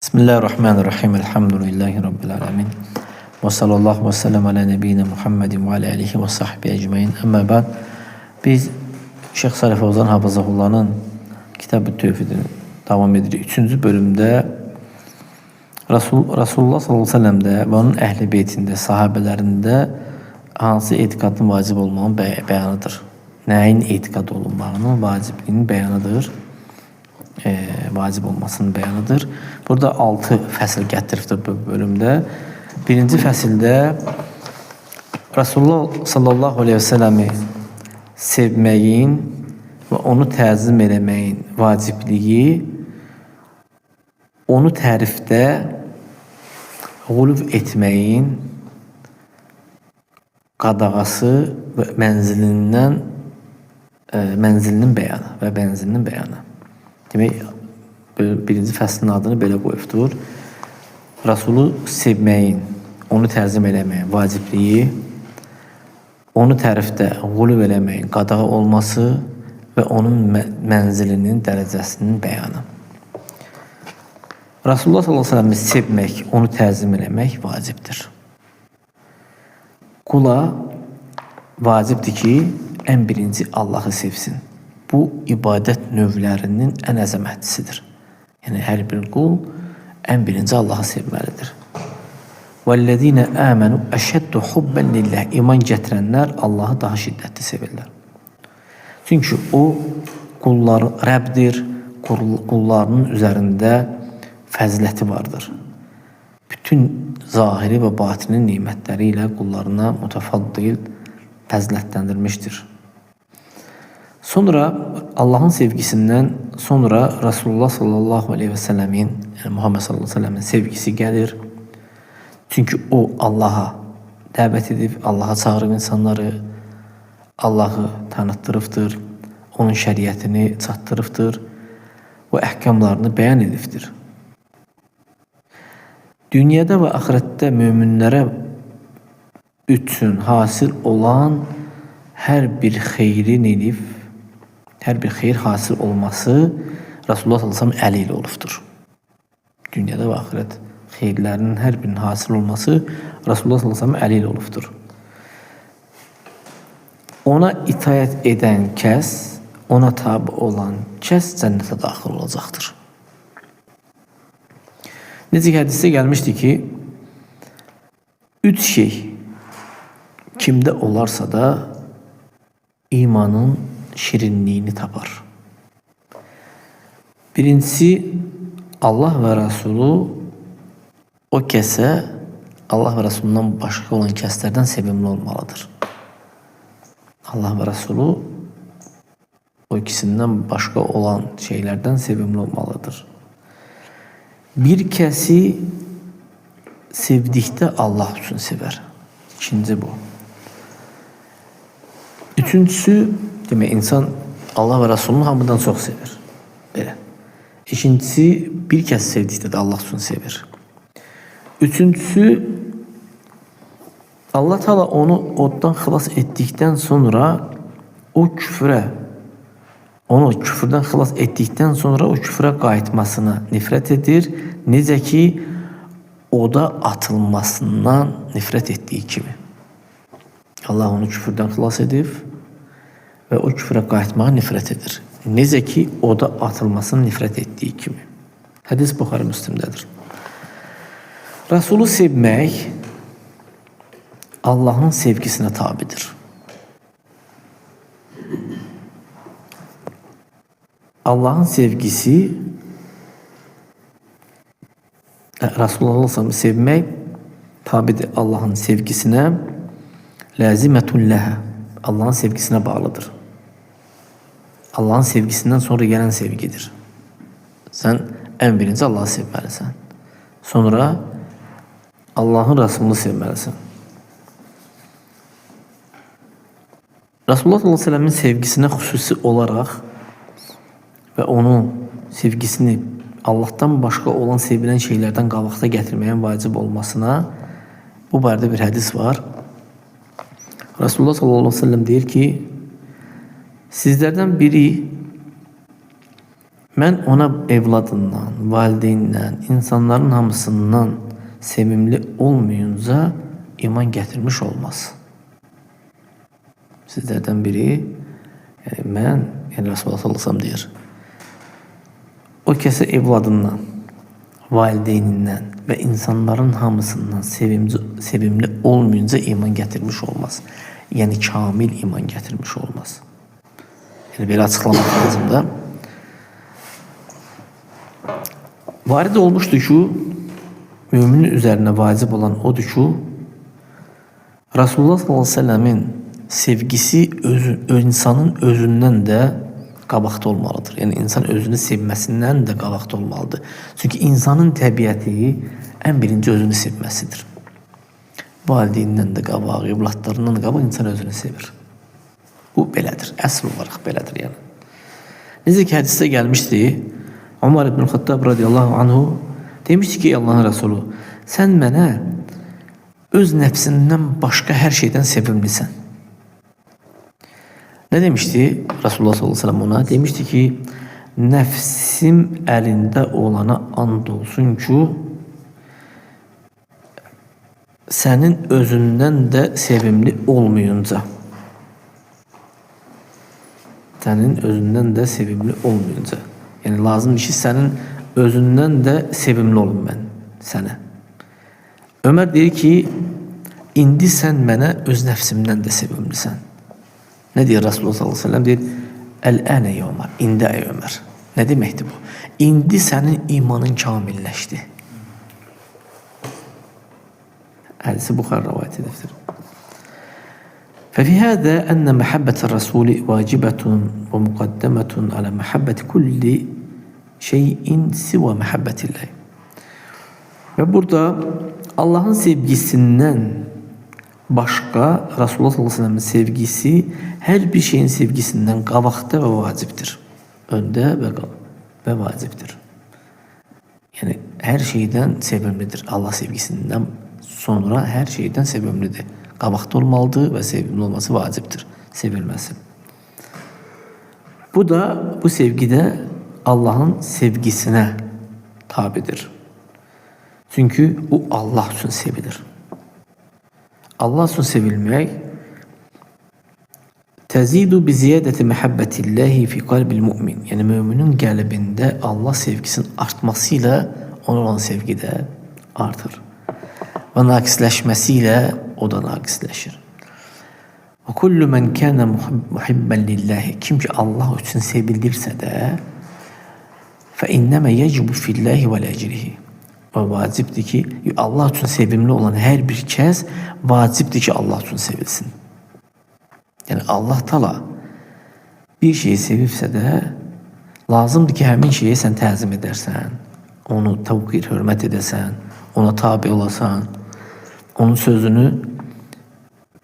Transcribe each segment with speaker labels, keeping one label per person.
Speaker 1: Bismillahirrahmanirrahim. Elhamdülillahi Rabbil alemin. Ve sallallahu ve sellem ala nebiyyina Muhammedin ve ala alihi ve sahbihi ecmaîn. Amma ba'd. Biz Şeyx Salih Fawzan Hafizahullah'ın Kitab-ı Tevhid'ini devam edirik. 3-cü bölümdə Resulullah sallallahu aleyhi ve sellem'də və onun əhl-i beytində, sahabələrində hansı etiqadın vacib olmağının bəyanıdır. Nəyin etiqad olunmağının vacibliyinin bəyanıdır. Vacib olmasının bəyanıdır. Burada 6 fəsil gətiribdir bu bölümdə. Birinci fəsildə Resulullah sallallahu aleyhi ve selləmi sevməyin və onu təzim eləməyin vacibliyi, onu tərifdə qulub etməyin qadağası və mənzilinin bəyanı. Demək, birinci fəslin adını belə qoyubdur. Rasulü sevməyin, onu təzim eləməyin vacibliyi, onu tərifdə qulub eləməyin qadağa olması və onun mənzilinin, dərəcəsinin bəyanı. Rasulullah sallallahu aleyhi ve sellem'i sevmək, onu təzim eləmək vacibdir. Qula vacibdir ki, ən birinci Allah'ı sevsin. Bu ibadət növlərinin ən əzəmətlisidir. Yəni hər bir qul ən birinci Allah'ı sevməlidir. وَالَّذِينَ آمَنُوا أَشَدُّ حُبًّا لِلَّهِ İman gətirənlər Allah'ı daha şiddətli sevirlər. Çünki o qullar Rəbdir, qullarının üzərində fəziləti vardır. Bütün zahiri və batini nimətləri ilə qullarına mütəfaddil fəzilətləndirmişdir. Sonra Allah'ın sevgisindən sonra Resulullah sallallahu aleyhi ve sellemin, yani Muhammed sallallahu aleyhi ve sellemin sevgisi gəlir. Çünkü o Allah'a dəvət edib, Allah'a çağırıb insanları, Allah'ı tanıtdırıbdır, onun şəriətini çatdırıbdır və əhkamlarını bəyan edibdir. Dünyada və axirətdə möminlərə üçün hasil olan hər bir xeyrin edib, hər bir xeyir hasil olması Resulullah sallallahu aleyhi ve sellem əli ilə olubdur. Dünyada və axirət xeyirlərinin hər birinin hasil olması Resulullah sallallahu aleyhi ve sellem əli ilə olubdur. Ona itayət edən kəs, ona tabi olan kəs cənnətə daxil olacaqdır. Necə ki, hədisdə gəlmişdi ki, 3 şey kimdə olarsa da imanın şirinliğini tapar. Birincisi, Allah və Resulü o kəsə Allah və Resulündən başqa olan kəslərdən sevimli olmalıdır. Allah və Resulü o ikisindən başqa olan şeylərdən sevimli olmalıdır. Bir kəsi sevdikdə Allah üçün sevər. İkinci bu. Üçüncüsü, demək, insan Allah və Resulünü hamıdan çox sevir. Belə. İkincisi, bir kəs sevdikdə də Allah üçün sevir. Üçüncüsü, Allah Teala onu oddan xilas etdikdən sonra o küfrdən xilas etdikdən sonra o küfrə qayıtmasına nifrət edir. Necə ki, oda atılmasından nifrət etdiyi kimi. Allah onu küfrdən xilas edib və o küfrə qayıtmağa nifrət edir. Necə ki, oda atılmasını nifrət etdiyi kimi. Hədis Buxari Müslimdədir. Rasulü sevmək Allah'ın sevgisine tabidir. Allah'ın sevgisi Resulullah sallallahu sevmək tabidir Allah'ın sevgisine, lazimetun leha. Allah'ın sevgisine bağlıdır. Allah'ın sevgisinden sonra gelen sevgidir. Sen en birinci Allah'ı sevməlisən. Sonra Allah'ın Resulünü sevməlisən. Resulullah sallallahu aleyhi ve sellemin sevgisine xüsusi olaraq və onun sevgisini Allah'tan başqa olan sevilən şeylərdən qabaqda gətirməyin vacib olmasına bu barədə bir hədis var. Resulullah sallallahu aleyhi ve sellem deyir ki, sizlərdən biri Mən ona evladından, valideynindən, insanların hamısından sevimli olmayınca iman gətirmiş olmaz. Sizlərdən biri, yəni mən, yəni Resulullah sallallahu aleyhi ve sellem deyir, o kəsə evladından, valideynindən və insanların hamısından sevimli olmayınca iman gətirmiş olmaz. Yəni kamil iman gətirmiş olmaz. Yəni belə açıqlamaq lazımdır. Varid olmuşdur ki, müminin üzerine vacib olan odur ki, Resulullah sallallahu aleyhi ve sellemin sevgisi insanın özündən də qabaqda olmalıdır. Yəni insan özünü sevməsindən də qabaqda olmalıdır. Çünki insanın təbiəti ən birinci özünü sevməsidir. Valideynindən də qabaq, evlatlarından da qabaq insan özünü sevir. Bu belədir, əsl olaraq belədir yəni. Necə ki hədisdə gəlmişdi, Ömer ibn Xattab radiyallahu anhu demişti ki Allah'ın Resulü, sen mənə öz nəfsindən başqa hər şeydən sevimlisən. Ne demişti Resulullah sallallahu aleyhi ve sellem ona? Demişti ki nəfsim əlində olana and olsun ki sənin özündən də sevimli olmayınca. Sənin özündən də sevimli olmayınca. Yani lazımdır ki sənin özündən də sevimli olum mən sənə. Ömer deyir ki, indi sən mənə öz nəfsimdən də sevimlisən. Ne diyor Resulullah sallallahu aleyhi ve sellem? Deyir, əl-ənə ey Ömer, indi ey Ömer. Ne deməkdir bu? İndi sənin imanın kamilləşdi. Hədisi Buxar rivayet edir. ففي هذا أن محبة الرسول واجبة ومقدمة على محبة كل شيء سوى محبة الله. Ve burada Allah'ın sevgisinden başka Resulullah sallallahu aleyhi ve sellem'in sevgisi her bir şeyin sevgisinden qabaqda ve vaciptir. Önde ve vaciptir. Yani her şeyden sevimlidir. Allah sevgisinden sonra her şeyden sevimlidir. Qabaqda olmalıdır ve sevimli olması vaciptir. Sevilmesi. Bu sevgi de Allah'ın sevgisine tabidir. Çünkü o Allah için sevilir. Allah için sevilmek tezidu bi ziyadeti muhabbetillahi fi kalbil mu'min. Yani müminin kalbinde Allah sevgisinin artmasıyla ona olan sevgi de artır. Ve nakisleşmesiyle o da nakisleşir. Ve kullu men kana muhibben lillahi, kim ki Allah için sevilirse de fe inneme yecibu fillahi ve lecrihi. Ve vaciptir ki Allah için sevimli olan her bir kez vaciptir ki Allah için sevilsin. Yani Allah Teala bir şeyi sevibsə də lazımdır ki həmin şeyi sən təzim edərsən, onu tavqir, hörmət edəsən, ona tabi olasan, onun sözünü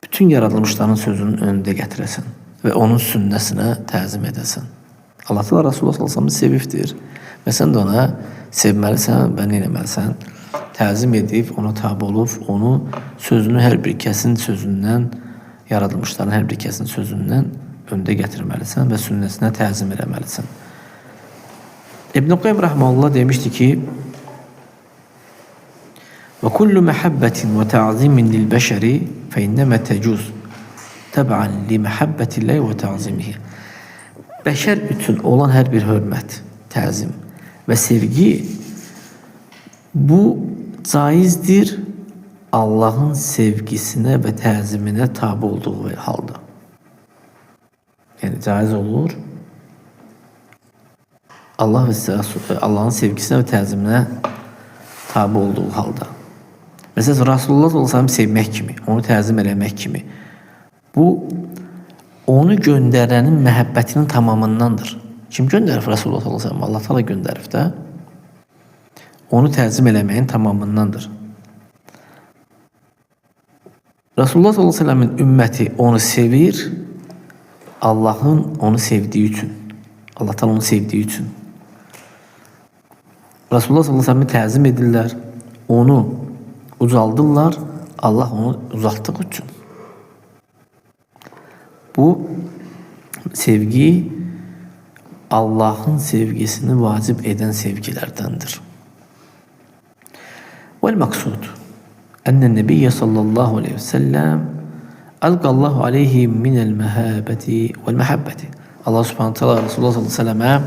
Speaker 1: bütün yaradılmışların sözünün önünde getirəsən ve onun sünnəsinə təzim edəsən. Allah Teala Resulullah sallallahu aleyhi ve sellem sevibdir ve sen de ona sevməlisən və nə etməlisən? Təzim edib, ona tabi olub, onu sözünü hər bir kəsin sözündən, yaradılmışların hər bir kəsin sözündən öndə gətirməlisən və sünnəsinə təzim eləməlisən. İbn-i Qayyim rahmanullah demişti ki, وَكُلُّ مَحَبَّةٍ وَتَعْظِيمٍ لِلْبَشَرِ فَاِنَّمَا تَجُوزُ تَبْعًا لِمَحَبَّةِ اللّٰهِ وَتَعْظِيمِهِ. Bəşər üçün olan hər bir hörmət, təzim və sevgi bu caizdir Allah'ın sevgisine ve təzimine tabi olduğu halda. Yani caiz olur. Allah ve Allah'ın sevgisine ve təzimine tabi olduğu halda. Mesela Resulullah sallallahu aleyhi ve sellem sevmək kimi, onu təzim eləmək kimi. Bu onu göndərenin məhəbbətinin tamamındandır. Kim göndərib Resulullah sallallahu aleyhi ve sellem? Allah Teala göndərib də. Onu təzim eləməyin tamamındandır. Resulullah sallallahu aleyhi ve sellemin ümməti onu sevir, Allah'ın onu sevdiği için. Allah Teala onu sevdiği için. Resulullah sallallahu aleyhi ve sellem'i təzim edirlər, onu ucaldırlar, Allah onu uzattığı için. Bu sevgi Allah'ın sevgisini vacib eden sevgilerdendir. Vel maksud ennen nebiyye sallallahu aleyhi ve sellem alqallahu aleyhi minel mehabeti vel mehabbeti. Allah subhanahu wa ta'ala Resulullah sallallahu aleyhi ve selleme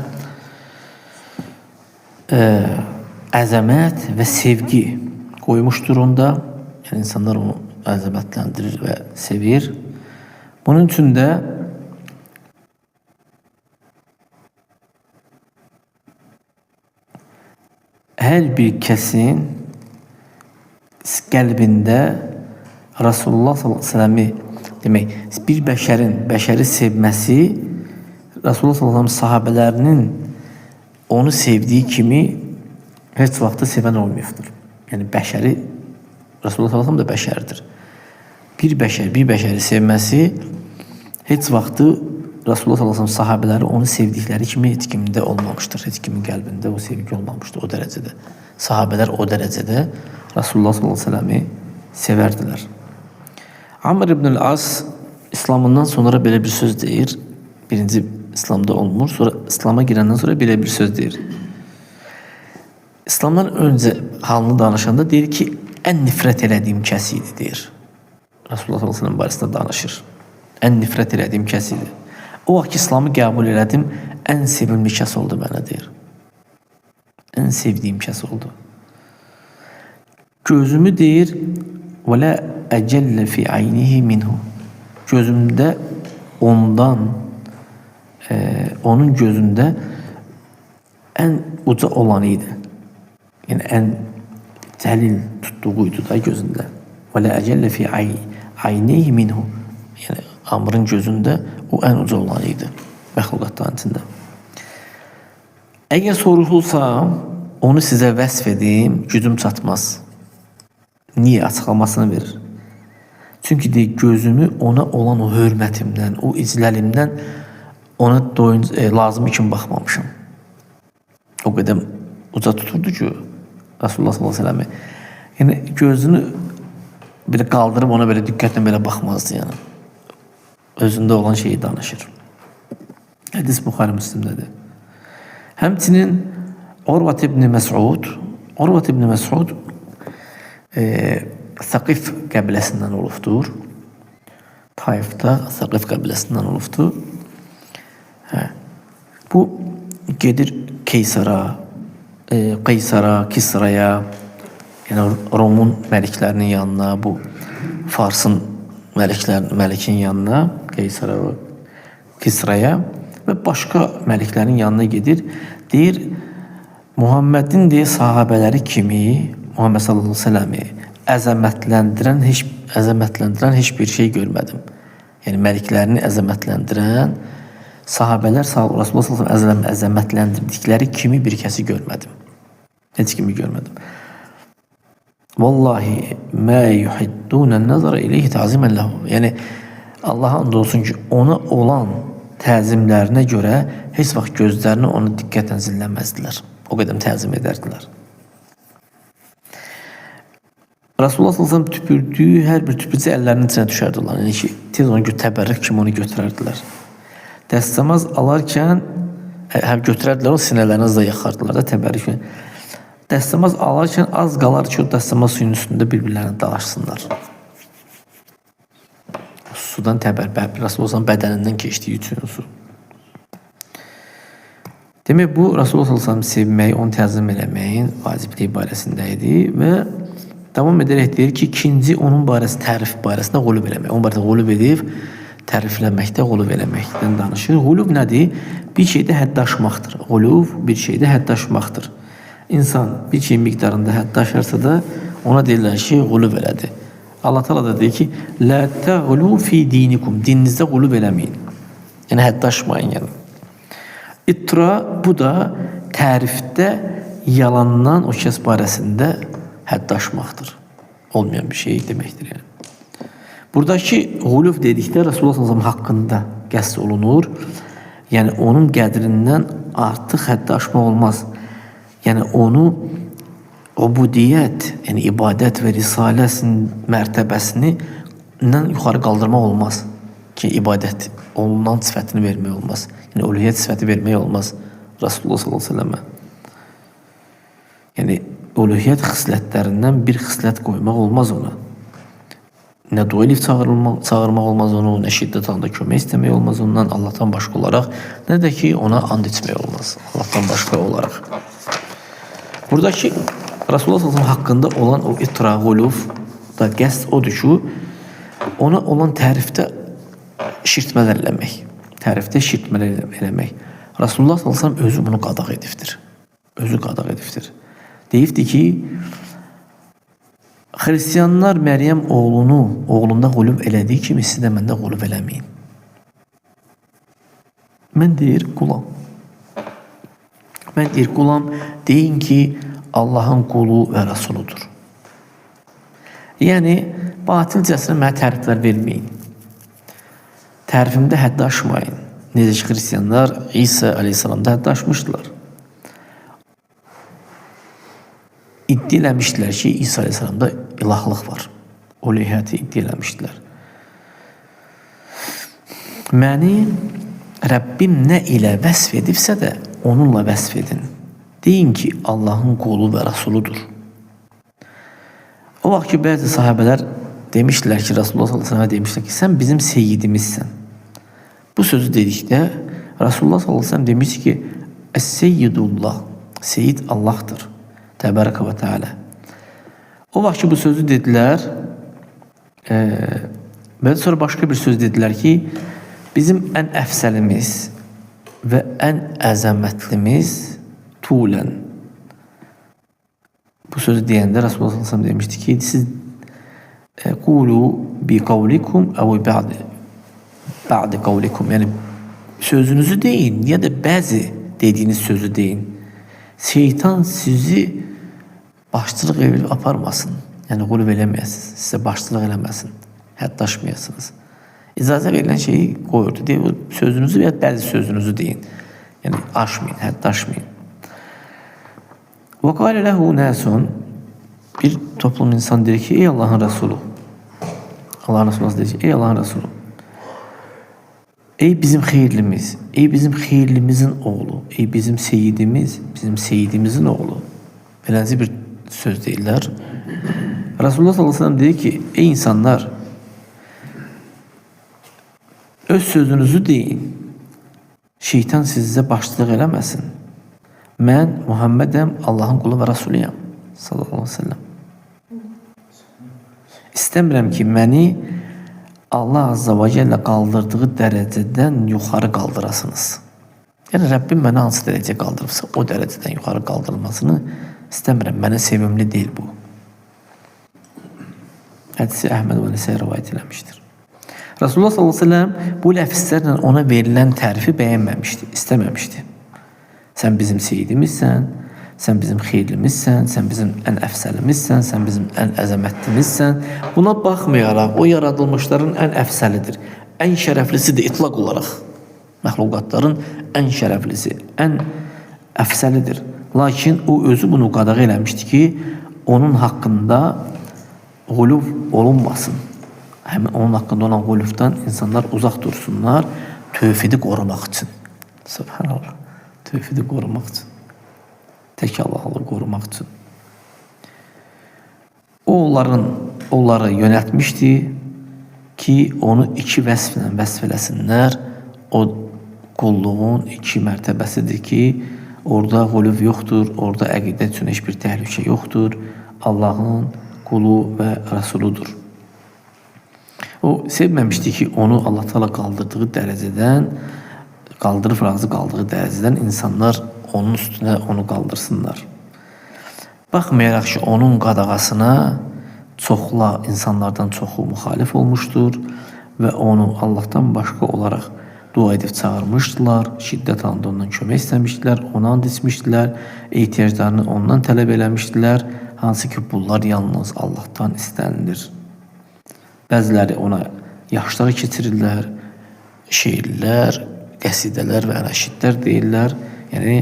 Speaker 1: əzəmət və sevgi koymuştur onda. Yani insanlar onu əzəmətlendirir ve sevir. Bunun için de her bir kesin qəlbində Resulullah sallallahu aleyhi ve sellem'i demek bir bəşəri sevməsi Resulullah sallallahu aleyhi ve sellem sahabelərinin onu sevdiği kimi heç vaxtı sevən olmayıbdır. Yani bəşəri Resulullah sallallahu aleyhi ve sellem de bəşərdir. Bir bəşəri sevməsi heç vaxtı Resulullah sallallahu aleyhi ve sellem sahabeləri onu sevdikləri kimi heç kimdə olmamıştır. Heç kimin qəlbində o sevgi olmamıştır o dərəcədə. Sahabelər o dərəcədə Resulullah sallallahu aleyhi ve sellem'i sevərdilər. Amr ibn al-As İslamından sonra belə bir söz deyir. Birinci İslamda olmur. Sonra İslam'a girəndən sonra belə bir söz deyir. İslamdan önce halını danışanda deyir ki, en nifrət elədiyim kəs idi deyir. Resulullah sallallahu aleyhi ve sellem barəsində danışır. En nifrət elədiyim kəs idi. O vaxt İslamı qəbul elədim, en sevimli kəs oldu mənə deyir. En sevdiyim kəs oldu. Gözümü deyir, və lə əcəllə fi aynihi minhu. Gözümdə ondan, onun gözündə en uca olanı idi. Yani en cəlil tutduğuydu da gözündə. Və lə əcəllə fi aynihi minhu. Yani Amr'ın gözündə o en uca olanı idi. Məxluqatların içində. Əgər soruşulsam, onu sizə vəsf edeyim, gücüm çatmaz. Niye? Açıklamasını verir. Çünkü de gözümü ona olan o hürmətimdən, o icləlimdən ona lazım için baxmamışım. O qədər uca tuturdu ki Resulullah sallallahu aleyhi ve sellem. Yani gözünü böyle kaldırıp ona böyle dikkatle böyle bakmazdı yani. Özünde olan şeyi danışır. Hadis Buxari Müslim'dedir. Həmçinin Urvat ibn Məs'ud Saqif qəbiləsindən olubdur. Taif'ta Saqif qəbiləsindən olubdur. Bu gedir Qaysara, Kisra'ya, yani Romun məliklərinin yanına, bu Farsın məlikin yanına, Qaysara və Kisra'ya ve başka məliklərin yanına gedir. Deyir, Muhammed'in de sahabeləri kimi Muhammed sallallahu aleyhi ve sellem'i əzəmətləndirən heç bir şey görmedim. Yani məliklərini əzəmətləndirən sahabeler Resulullah sallallahu aleyhi ve sellem əzəmətləndirdikləri kimi bir kəsi görmedim. Heç kimi görmedim. Vallahi ma yuhiddunən nəzara ileyhi ta'zimən ləhu. Yani Allah'a and olsun ki ona olan təzimlərinə görə heç vaxt gözlərini onu diqqətlə zilləməzdilər. O qədər təzim edərdilər. Resulullah sallallahu aleyhi ve sellem tüpürdüyü hər bir tüpürcü əllərinin içine düşərdiler. Yani ki, tez onu təbərrük kimi onu götürərdilər. Dəstəmaz alarkən həm götürərdilər, o sinələrini da yaxardılar da təbərrük. Dəstəmaz alarkən az qalar ki, o dəstəmaz suyun üstündə bir-birlərini dalaşsınlar. Sudan Resulullah'ın bədənindən keçdiyi üçün su. Demək bu Resulullah sallallahu aleyhi ve sellem sevməyi, onu təzim eləməyin vacibliyi barəsindəydi və davam edərək deyir ki, ikinci onun barəsi tərif barəsində qulub eləmək. Onun barəsində qulub edib tərifləməkdə, qulub eləməkdən danışır. Qulub nədir? Bir şeydə hədd aşmaqdır. Qulub bir şeydə hədd aşmaqdır. İnsan bir şey miqdarında hədd aşarsa da ona deyirlər ki, qulub elədi. Allah Teala da deyir ki, la təğlu fi dinikum. Dininizdə qulub eləməyin. Yəni hədd aşmayın yəni. İttira bu da tərifdə yalandan o kəs barəsində hədd aşmaqdır. Olmayan bir şey deməkdir yəni. Buradakı qulub dedikdə Resulullah sallallahu aleyhi ve sellem haqqında qəsd olunur. Yəni onun qədrindən artıq hədd aşmaq olmaz. Yəni onu ubudiyyət, yəni ibadət və risaləsinin mərtəbəsindən yuxarı qaldırmaq olmaz. ki ibadət olunan sifətini vermək olmaz. Yəni uluhiyyət sifəti vermək olmaz Rasulullah sallallahu əleyhi və səlləmə. Yəni uluhiyyət xislətlərindən bir xislət qoymaq olmaz ona. Nə dua edib çağırmaq olmaz onu, nə şiddət anda kömək istəmək olmaz ondan Allahdan başqa olaraq, nə də ki ona and içmək olmaz Allahdan başqa olaraq. Buradakı Rasulullah sallallahu əleyhi və səlləm haqqında olan o itrağuluf da qəsd odur ki, ona olan tərifdə şirtmələr eləmək. Tərifdə şirtmələr eləmək. Rasulullah sallallahu əleyhi və səlləm özü bunu qadağ edibdir. Özü qadağ edibdir. Deyibdir ki, Hristiyanlar Məryəm oğlunda qulub elədiyi kimi siz də məndə qulub eləməyin. Mən deyir qulam. Mən deyir qulam, deyin ki, Allahın qulu və Rasuludur. Yəni, batilcəsinə mənə təriflər verməyin. Tərifimdə həddə aşmayın. Necə ki, Hristiyanlar İsa aleyhissalamda həddə aşmışdılar. İddia eləmişdilər ki, İsa aleyhissalamda ilahlıq var. Uluhiyyəti iddia eləmişdilər. Məni Rəbbim nə ilə vəsf edibsə də onunla vəsf edin. Deyin ki, Allahın qulu və Rasuludur. O vaxt ki, bəzi sahabələr demişdilər ki, Rasulullah sallallahu əleyhi və səlləm demişlər ki, sən bizim seyyidimizsən. Bu sözü dedikdə Rasulullah sallallahu əleyhi və səlləm demiş ki, Es-seyyidullah, seyyid Allahdır. Təbaraka və Teala. O vaxt ki bu sözü dedilər, və sonra başqa bir söz dedilər ki, bizim ən əfsəlimiz və ən əzəmətlimiz tulən. Bu sözü deyəndə Rasulullah sallallahu əleyhi və səlləm demişdi ki, siz qulu bi qavlikum əv ba'di qavlikum. Yəni sözünüzü deyin ya da bəzi dediyiniz sözü deyin. Şeytan sizi başçılıq edib aparmasın. Yəni qulub eləməyəsiniz. Sizə başçılıq eləməsin. Həddaşmayasınız. İcazə verilən şeyi qoyurdu. Deyir, sözünüzü və bəzi sözünüzü deyin. Yəni aşmayın, həddaşmayın. Və qalə ləhu nəsun, bir toplum insan deyir ki, ey Allahın Resulü. Allahın Resulü deyir ki, ey Allahın Resulü. Ey bizim xeyirlimiz, ey bizim xeyirlimizin oğlu, ey bizim seyyidimiz, bizim seyyidimizin oğlu. Beləncə bir söz deyirlər. Rasulullah sallallahu əleyhi və səlləm deyir ki, ey insanlar, öz sözünüzü deyin, şeytan sizə başçılıq eləməsin. Mən Muhammedəm, Allahın qulu və Rasuluyam, sallallahu əleyhi və səlləm. İstəmirəm ki, məni Allah Azza və Cəllə qaldırdığı dərəcədən yuxarı qaldırasınız. Yəni, Rəbbim mənə hansı dərəcə qaldırıbsa, o dərəcədən yuxarı qaldırılmasını istəmirəm. Mənə sevimli deyil bu. Hədisi Əhməd və Nəsəy rivayət eləmişdir. Rasulullah sallallahu əleyhi və səlləm bu ləfzlərlə ona verilən tərifi bəyənməmişdi, istəməmişdi. Sən bizim seyyidimizsən, sən bizim xeyirlimizsən, sən bizim ən əfsəlimizsən, sən bizim ən əzəmətlimizsən. Buna baxmayaraq, o yaradılmışların ən əfsəlidir. Ən şərəflisidir itlaq olaraq. Məxluqatların ən şərəflisi, ən əfsəlidir. Lakin o özü bunu qadağ eləmişdi ki, onun haqqında quluf olunmasın. Həmin onun haqqında olan qulufdan insanlar uzaq dursunlar, tövhidi qorumaq üçün. Subhanallah, tövhidi qorumaq üçün. Tək Allah'ı qorumaq üçün. O onları yönəltmişdi ki, onu iki vəsflə vəsf eləsinlər. O qulluğun iki mərtəbəsidir ki, orada quluf yoxdur, orada əqidə üçün heç bir təhlükə yoxdur. Allah'ın qulu və Rasuludur. O sevməmişdi ki, onu Allah Teala qaldırdığı dərəcədən, qaldırıb razı qaldığı dərəcədən insanlar onun üstünə onu qaldırsınlar. Baxmayaraq ki, onun qadağasına insanlardan çoxu müxalif olmuşdur və onu Allah'tan başqa olaraq dua edib çağırmışdılar, şiddət halında ondan kömək istəmişdilər, ona and içmişdilər, ehtiyaclarını ondan tələb eləmişdilər, hansı ki bunlar yalnız Allah'tan istənilir. Bəziləri ona yaxşıları keçirirlər, şeirlər, qəsidələr və nəşidlər deyirlər. Yəni,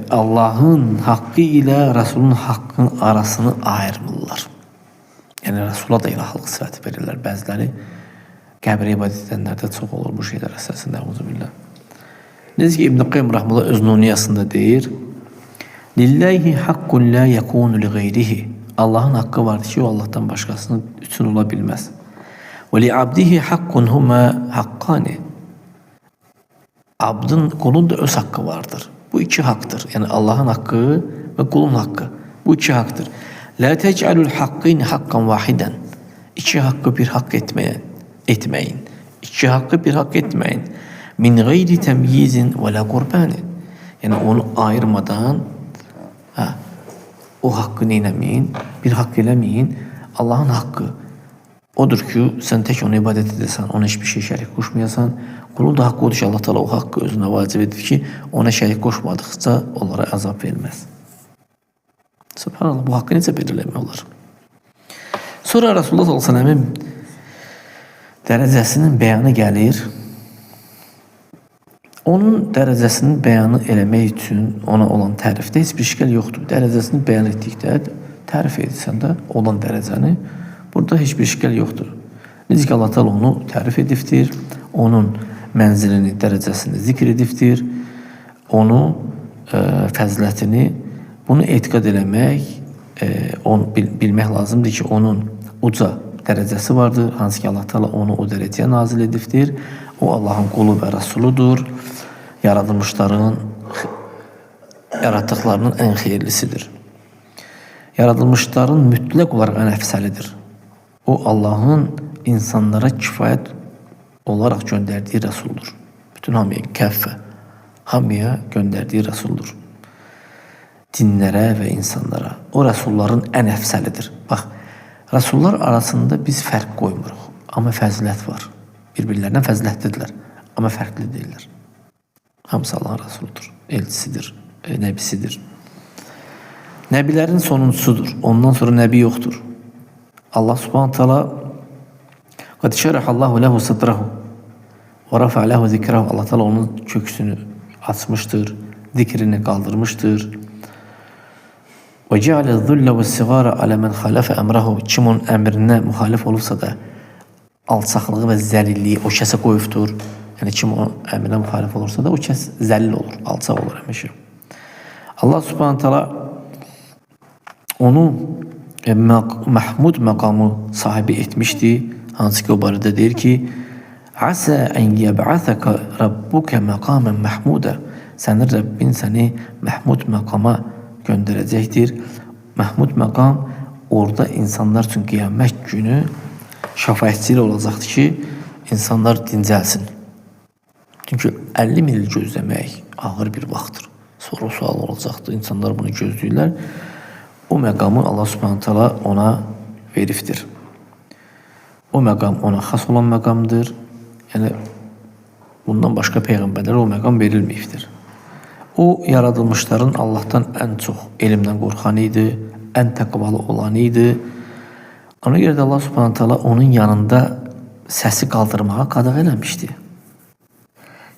Speaker 1: Allah'ın haqqı ilə Rasulun haqqının arasını ayırmırlar. Yəni, Rasula da ilahlıq sifəti verirlər bəziləri. Qəbirə ibadət edənlərdə çox olur bu şeylər əsasında. Euzubillah. Necə ki İbn Qayyim rahmetullah öz nuniyasında deyir: "Lillahi haqqun la yakunu li ghayrihi." Allahın haqqı vardır ki, o Allahdan başqasının üçün ola bilməz. "Və li abdihi haqqun huma haqqani." Abdın, kulun da öz hakkı vardır. Bu iki haktır. Yani Allah'ın hakkı ve kulun hakkı. Bu iki haktır. La tec'alul hakkini hakkan vahiden. İki hakkı bir hak etmeyin. İki hakkı bir hak etmeyin. Min gayri temyizin ve la kurbanin. Yani onu ayırmadan o hakkı neylemeyin, bir hak eləmeyin. Allah'ın hakkı odur ki, sen tek ona ibadet edesən, ona hiçbir şey şərik koşmayasan. Kulun da hakkı odur ki, Allah Teala o hakkı özüne vacib edir ki, ona şərik koşmadıkça onlara azap verilmez. Subhanallah, bu hakkı necə belirləmək olar? Sonra Resulullah sallallahu aleyhi ve sellem'in derecesinin beyanı gelir. Onun derecesinin beyanı eləmək üçün ona olan tərifdə heç bir işgal yoktur. Derecesini beyan etdikdə tərif edirsən də olan derecəni, burada hiçbir işgal yoktur. Necə ki Allah Teala onu tərif edibdir, onun mənzilini, dərəcəsini zikr edibdir, onu fəzilətini, bunu etiqad eləmək, onu bilmək lazımdır ki, onun uca dərəcəsi vardır, hansı ki Allah Teala onu o dərəcəyə nazil edibdir. O Allahın qulu və Rasuludur, yaradılmışların, yarattıqlarının ən xeyirlisidir. Yaradılmışların mütləq olaraq ən əfsəlidir. O Allah'ın insanlara kifayət olarak gönderdiği Resuldur. Bütün hamıya kəffə, hamıya gönderdiği Resuldur. Dinlere ve insanlara. O Resulların en əfsəlidir. Bax, Resullar arasında biz fərq qoymuruq. Amma fəzilət var. Bir-birlərindən fəzilətlidirlər. Amma fərqli deyirlər. Hamısı Allah'ın Resuludur. Elçisidir, nəbisidir. Nəbilərin sonuncusudur. Ondan sonra nəbi yoktur. Allah subhanahu teala قَدْ شَرَحَ اللّٰهُ لَهُ صَدْرَهُ وَرَفَعَ لَهُ ذِكْرَهُ Allah Teala onun köksünü açmıştır, zikrini kaldırmıştır. وَجَعَلَ الذُّلَّ وَالصِّغَارَ عَلَى مَنْ خَالَفَ əmrəhu Kim onun əmrinə müxalif olursa da alçaqlığı və zəlilliyi o kəsə qoyubdur. Yəni kim onun əmrinə müxalif olursa da o kəs zəlil olur, alçaq olur həmişə. Allah subhanahu teala onu Mahmud məqamı sahibi etmişdi. Hansı ki o barədə deyir ki, Asa en yeb'athaka rabbuka maqaman mahmuda. Sənin Rəbbin səni Mahmud məqama göndərəcəkdir. Mahmud məqam orada insanlar üçün qiyamət günü şəfaətçili olacaqdır ki, insanlar dincəlsin. Çünki 50 min il gözləmək ağır bir vaxtdır. Soru sual olacaqdır. İnsanlar bunu gözləyirlər. O məqamı Allah subhanahu teala ona veribdir. O məqam ona xas olan məqamdır. Yəni bundan başqa peyğəmbərlərə o məqam verilməyibdir. O yaradılmışların Allah'tan ən çox elmdən qorxan idi, ən təqvalı olan idi. Ona görə də Allah subhanahu teala onun yanında səsi qaldırmağa qadağan eləmişdi.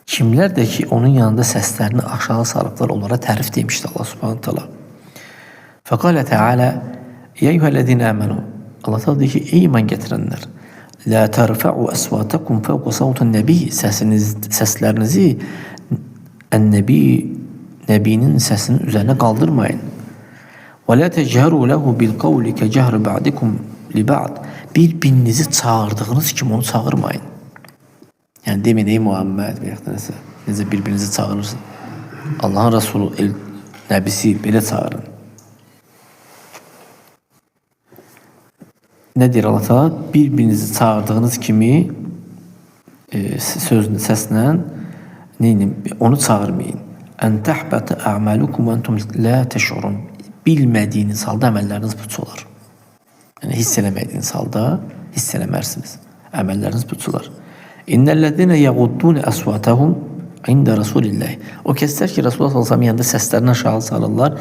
Speaker 1: Kimlər də ki onun yanında səslərini aşağı sarıblar, onlara tərif demişdi Allah subhanahu teala. Fəqalə Teala Ya eyyuhəl-ləzine əmənu Allah Teala deyir ki, ey iman gətirənlər La tərfə'u əsvatakum fəvqə savtun nəbi Səslərinizi Nəbinin səsinin üzərine qaldırmayın. Və la təcəru ləhu bil-qavli kəcəhri ba'dikum li ba'd Bir-birinizi çağırdığınız kimi onu çağırmayın. Yəni demin ey Muhammed və yaxud nəsə necə bir-birinizi çağırırsın. Allahın Resulü, Nəbisi belə çağırın. Ne deyir Allah Teala? Bir-birinizi çağırdığınız kimi səslə onu çağırmayın. Ən təhbətə ə'malukum və entum la təş'urun. Bilmədiyiniz halda əməlləriniz puç olar. Yəni hiss eləmədiyiniz halda hiss eləmərsiniz. Əməlləriniz puç olar. İnnellezine yaghuddun aswatahum inde Rasulillah. O kəslər ki Resulullah sallallahu əleyhi və səlləm yanında səslərini aşağı salırlar.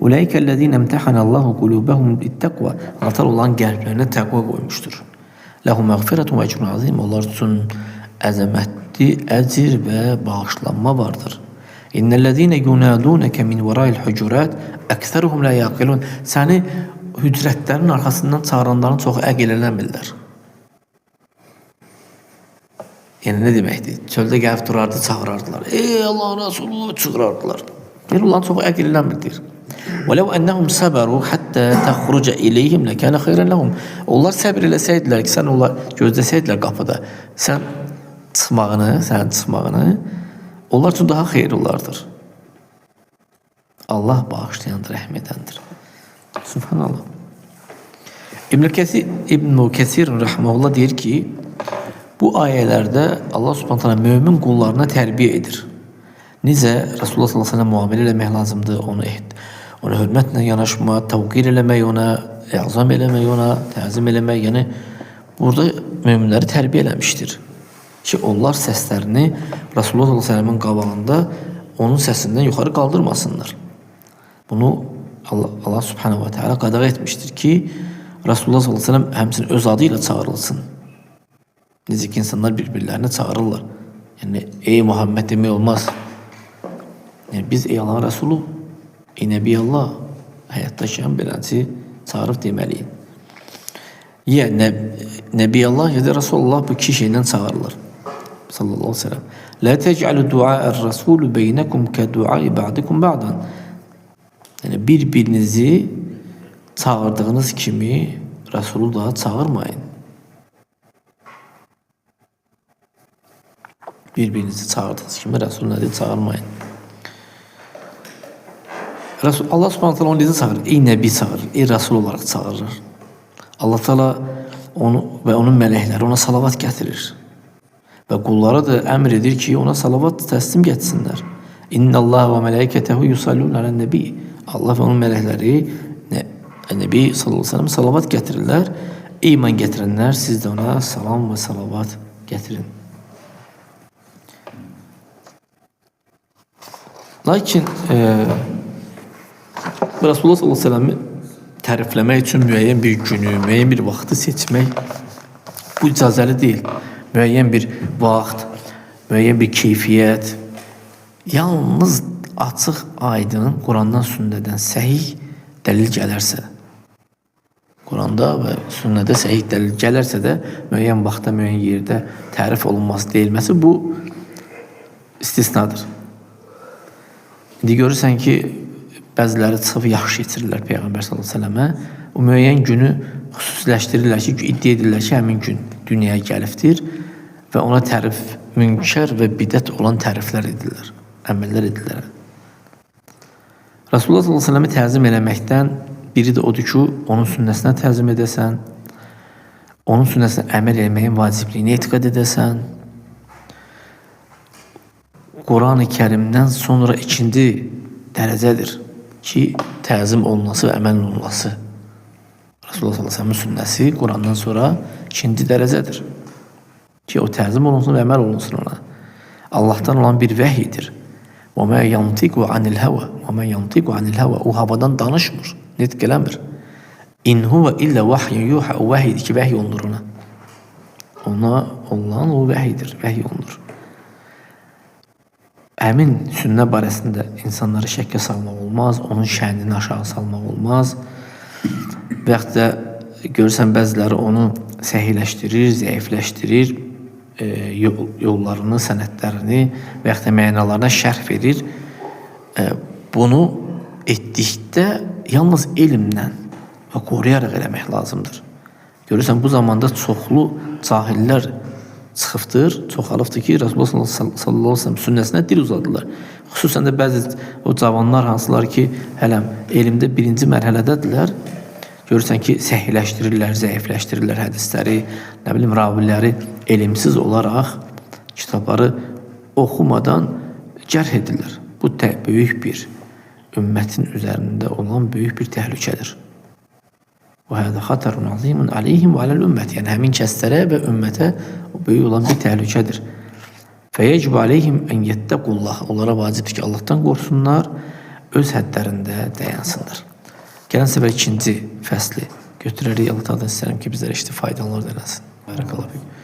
Speaker 1: Ulaikellezine imtahanallahu qulubahum littaqva. Allah Teala onların qəlblərinə təqva qoymuşdur. Lahum məğfirətun və ecrun azim. Onlar üçün əzəmətli əcr və bağışlanma vardır. İnnellezine yunadunaka min vara'il hucurat ekseruhum la yaqilun. Səni hücrətlərin arxasından çağıranların çoxu əql eləmirlər. Yəni nə deməkdir? Çöldə gəlib durardı, çağırardılar. Ey Allahın Resulü çığırardılar. Yəni onların çox əqillənmir deyir. وَلَوْ أَنَّهُمْ صَبَرُوا حَتَّى تَخْرُجَ إِلَيْهِمْ لَكَانَ خَيْرًا لَهُمْ. Onlar səbr eləsəydilər ki, sən onlar gözləsəydilər qapıda, sən çıxmağını, onlar üçün daha xeyir olardır. Allah bağışlayandır, rəhm edəndir. Subhanallah. İbn-i Kesir rahmetullah deyir ki, bu ayələrdə Allah subhanahu ta'ala mömin qullarına tərbiyə edir. Necə Resulullah sallallahu aleyhi ve sellem muamele eləmək lazımdır, ona hörmətlə yanaşma, təvqir eləmək ona, əzam eləmək ona, təzim eləmək, yəni burada möminləri tərbiyə eləmişdir. Ki onlar səslərini Resulullah sallallahu aleyhi ve sellemin qabağında onun səsindən yuxarı qaldırmasınlar. Bunu Allah subhanahu wa ta'ala qadağan etmiştir ki, Resulullah sallallahu aleyhi ve sellem həmçinin öz adıyla çağırılsın. Necə ki, insanlar bir-birlərini çağırırlar. Yəni, ey Muhammed demək olmaz. Yəni, biz ey Allahın Resulü, ey Nəbi Allah, həyatdaşıyan belənci çağırıb deməliyik. Ya Nəbi Allah ya da Resulullah bu iki şeylə çağırılır. Sallallahu aleyhi ve sellem. La tec'alu dua'er Resulü beynekum ke du'ai ba'dikum ba'dan. Yəni, bir-birinizi çağırdığınız kimi Resulü daha çağırmayın. Bir-birinizi çağırdığınız kimi Resulü nədir çağırmayın. Allah subhanahu ta'ala onu necə çağırır? Ey Nəbi çağırır, ey Resul olaraq çağırır. Allah Teala onu və onun mələkləri ona salavat gətirir. Və qullara da əmr edir ki, ona salavat təslim getsinlər. İnnəllaha və mələikətəhu yusallun alən nəbi. Allah və onun mələkləri Nəbi sallallahu aleyhi ve sellem salavat gətirirlər. Ey iman gətirənlər, siz də ona salam və salavat gətirin. Lakin Resulullah sallallahu aleyhi ve sellem'i tərifləmək üçün müəyyən bir günü, müəyyən bir vaxtı seçmək bu icazəli deyil. Müəyyən bir vaxt, müəyyən bir keyfiyyət, yalnız açıq, aydın, Qurandan, sünnədən səhih dəlil gələrsə, Quranda və sünnədə səhih dəlil gələrsə də müəyyən vaxtda, müəyyən yerdə tərif olunması, deyilməsi bu istisnadır. İndi görürsən ki, bəziləri çıxıb yaxşı yetirirlər Peyğəmbər sallallahu aleyhi ve sellemə. O müəyyən günü xüsusiləşdirirlər ki, iddia edirlər ki, həmin gün dünyaya gəlibdir və ona tərif, münkər və bidət olan təriflər edirlər, əməllər edirlər. Resulullah sallallahu aleyhi ve sellem'i təzim eləməkdən biri də odur ki, onun sünnəsinə təzim edəsən, onun sünnəsinə əməl etməyin vacibliyini etiqad edəsən, Quran-ı Kərimdən sonra ikinci dərəcədir ki, təzim olunması və əməl olunması. Resulullah sallallahu aleyhi ve sellem'in sünnəsi Qurandan sonra ikinci dərəcədir ki, o təzim olunsun və əməl olunsun ona. Allah'tan olan bir vəhyidir. وَمَا يَنْتِقُ عَنِ الْهَوَى وَمَا يَنْتِقُ عَنِ الْهَوَى. O havadan danışmır, nitq eləmir. İn huve illa vahyun yuha. O vəhiydir ki, vəhiy olunur ona. Ona olan o vəhiydir, vəhiy olunur. Həmin sünnə barəsində insanları şəkkə salmaq olmaz, onun şənini aşağı salmaq olmaz. Və yaxud da görürsən bəziləri onu səhiləşdirir, zəifləşdirir, yollarını, sənədlərini və yaxud da mənalarına şərh verir. Bunu etdikdə yalnız elmlə və qoruyaraq eləmək lazımdır. Görürsən bu zamanda çoxlu cahillər çıxıbdır, çoxalıbdır ki, Resulullah sallallahu aleyhi ve sellem sünnəsinə dil uzadılar. Xüsusən də bəzi o cavanlar hansılar ki, hələm elmdə birinci mərhələdədirlər. Görürsən ki, səhiləşdirirlər, zəifləşdirirlər hədisləri, nə bilim, raviləri elmsiz olaraq kitabları oxumadan cərh edirlər. Bu böyük bir ümmətin üzərində olan böyük bir təhlükədir. Və hədə xatarun azimun aleyhim və aləl ümmət. Yəni həmin kəslərə və ümmətə böyük olan bir təhlükədir. Fəyəcib aleyhim ən yettəqullah. Onlara vacibdir ki, Allahdan qorsunlar, öz hədlərində dayansınlar. Gələn səfər ikinci fəsli götürərik. Allah təala istəyirəm ki, bizlərə faydalar eləsin. Barakallahu fik.